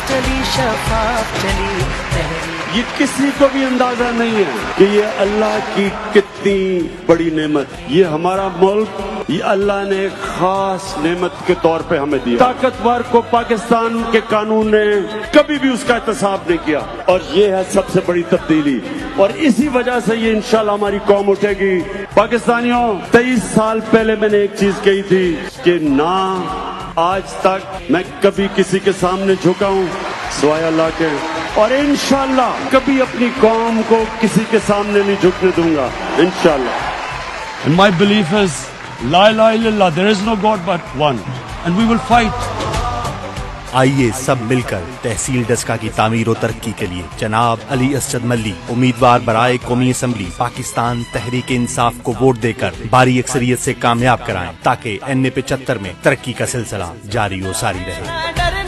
چلی شفاف چلی یہ کسی کو بھی اندازہ نہیں ہے کہ یہ اللہ کی کتنی بڑی نعمت. یہ ہمارا ملک یہ اللہ نے ایک خاص نعمت کے طور پہ ہمیں دیا. طاقتور کو پاکستان کے قانون نے کبھی بھی اس کا احتساب نہیں کیا اور یہ ہے سب سے بڑی تبدیلی اور اسی وجہ سے یہ انشاءاللہ ہماری قوم اٹھے گی. پاکستانیوں 23 سال پہلے میں نے ایک چیز کہی تھی کہ نہ آج تک میں کبھی کسی کے سامنے جھکا ہوں سوائے اللہ کے اور انشاءاللہ کبھی اپنی قوم کو کسی کے سامنے نہیں جھکنے دوں گا انشاءاللہ. And my belief is, La ilaha illallah, there is no God but one. And we will fight. آئیے سب مل کر تحصیل ڈسکا کی تعمیر و ترقی کے لیے جناب علی اسجد ملی امیدوار برائے قومی اسمبلی پاکستان تحریک انصاف کو ووٹ دے کر بھاری اکثریت سے کامیاب کرائیں تاکہ NA 75 میں ترقی کا سلسلہ جاری و ساری رہے.